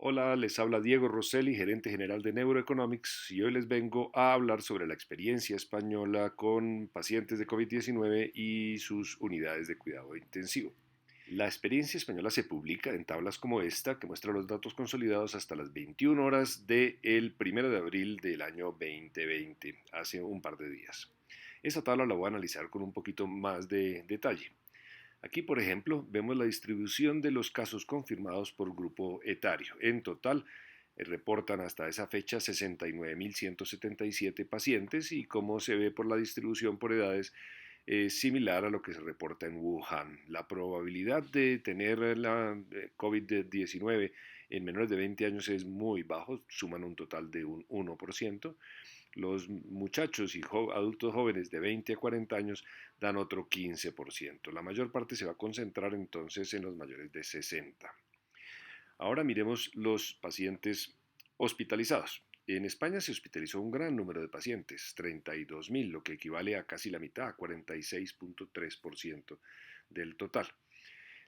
Hola, les habla Diego Rosselli, gerente general de Neuroeconomics, y hoy les vengo a hablar sobre la experiencia española con pacientes de COVID-19 y sus unidades de cuidado intensivo. La experiencia española se publica en tablas como esta, que muestra los datos consolidados hasta las 21 horas del 1 de abril del año 2020, hace un par de días. Esta tabla la voy a analizar con un poquito más de detalle. Aquí, por ejemplo, vemos la distribución de los casos confirmados por grupo etario. En total, reportan hasta esa fecha 69.177 pacientes y como se ve por la distribución por edades, es similar a lo que se reporta en Wuhan. La probabilidad de tener la COVID-19 en menores de 20 años es muy bajo, suman un total de un 1%. Los muchachos y adultos jóvenes de 20 a 40 años dan otro 15%. La mayor parte se va a concentrar entonces en los mayores de 60. Ahora miremos los pacientes hospitalizados. En España se hospitalizó un gran número de pacientes, 32.000, lo que equivale a casi la mitad, 46.3% del total.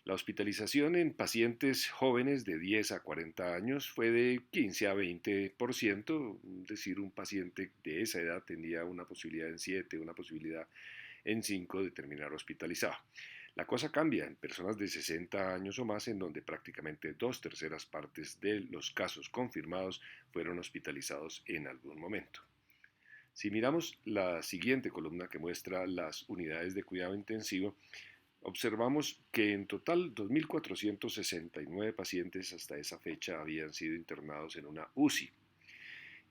La hospitalización en pacientes jóvenes de 10 a 40 años fue de 15 a 20%, es decir, un paciente de esa edad tenía una posibilidad en 7, una posibilidad en 5 de terminar hospitalizado. La cosa cambia en personas de 60 años o más, en donde prácticamente dos terceras partes de los casos confirmados fueron hospitalizados en algún momento. Si miramos la siguiente columna que muestra las unidades de cuidado intensivo, observamos que en total 2.469 pacientes hasta esa fecha habían sido internados en una UCI.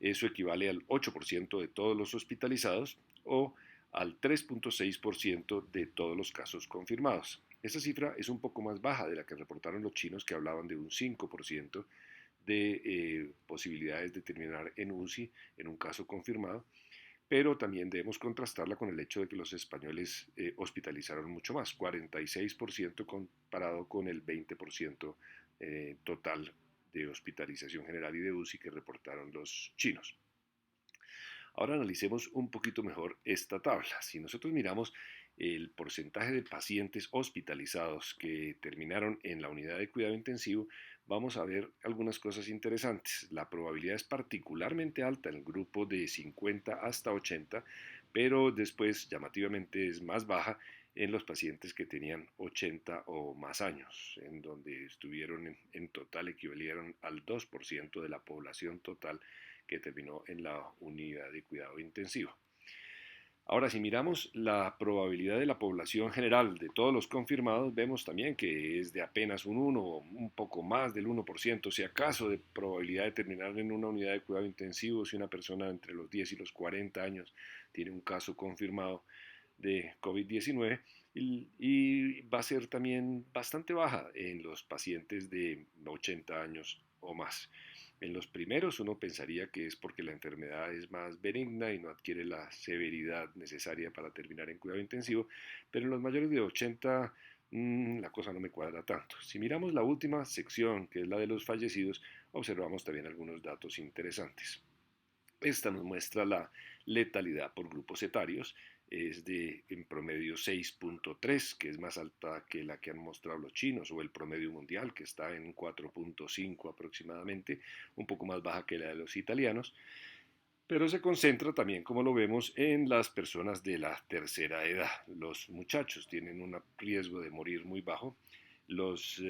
Eso equivale al 8% de todos los hospitalizados o al 3.6% de todos los casos confirmados. Esta cifra es un poco más baja de la que reportaron los chinos, que hablaban de un 5% de posibilidades de terminar en UCI en un caso confirmado, pero también debemos contrastarla con el hecho de que los españoles hospitalizaron mucho más, 46% comparado con el 20% total de hospitalización general y de UCI que reportaron los chinos. Ahora analicemos un poquito mejor esta tabla. Si nosotros miramos el porcentaje de pacientes hospitalizados que terminaron en la unidad de cuidado intensivo, vamos a ver algunas cosas interesantes. La probabilidad es particularmente alta en el grupo de 50 hasta 80, pero después llamativamente es más baja en los pacientes que tenían 80 o más años, en donde estuvieron en total equivalieron al 2% de la población total que terminó en la unidad de cuidado intensivo. Ahora, si miramos la probabilidad de la población general de todos los confirmados, vemos también que es de apenas un 1, un poco más del 1%, si acaso, de probabilidad de terminar en una unidad de cuidado intensivo si una persona entre los 10 y los 40 años tiene un caso confirmado de COVID-19 y va a ser también bastante baja en los pacientes de 80 años o más. En los primeros uno pensaría que es porque la enfermedad es más benigna y no adquiere la severidad necesaria para terminar en cuidado intensivo, pero en los mayores de 80 la cosa no me cuadra tanto. Si miramos la última sección, que es la de los fallecidos, observamos también algunos datos interesantes. Esta nos muestra la letalidad por grupos etarios, es de en promedio 6.3, que es más alta que la que han mostrado los chinos, o el promedio mundial, que está en 4.5 aproximadamente, un poco más baja que la de los italianos, pero se concentra también, como lo vemos, en las personas de la tercera edad. Los muchachos tienen un riesgo de morir muy bajo. Los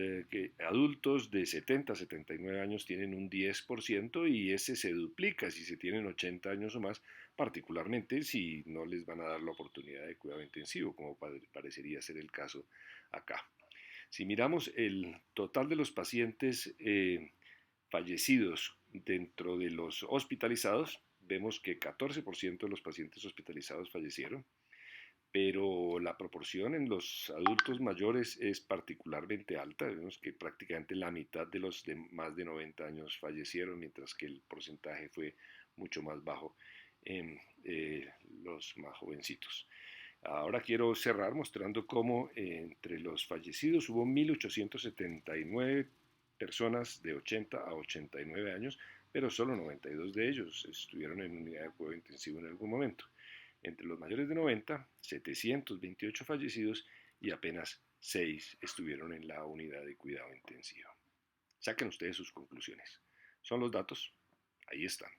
adultos de 70 a 79 años tienen un 10% y ese se duplica si se tienen 80 años o más, particularmente si no les van a dar la oportunidad de cuidado intensivo, como parecería ser el caso acá. Si miramos el total de los pacientes fallecidos dentro de los hospitalizados, vemos que 14% de los pacientes hospitalizados fallecieron, pero la proporción en los adultos mayores es particularmente alta. Vemos que prácticamente la mitad de los de más de 90 años fallecieron, mientras que el porcentaje fue mucho más bajo en los más jovencitos. Ahora quiero cerrar mostrando cómo entre los fallecidos hubo 1.879 personas de 80 a 89 años, pero solo 92 de ellos estuvieron en unidad de cuidado intensivo en algún momento. Entre los mayores de 90, 728 fallecidos y apenas 6 estuvieron en la unidad de cuidado intensivo. Saquen ustedes sus conclusiones. Son los datos, ahí están.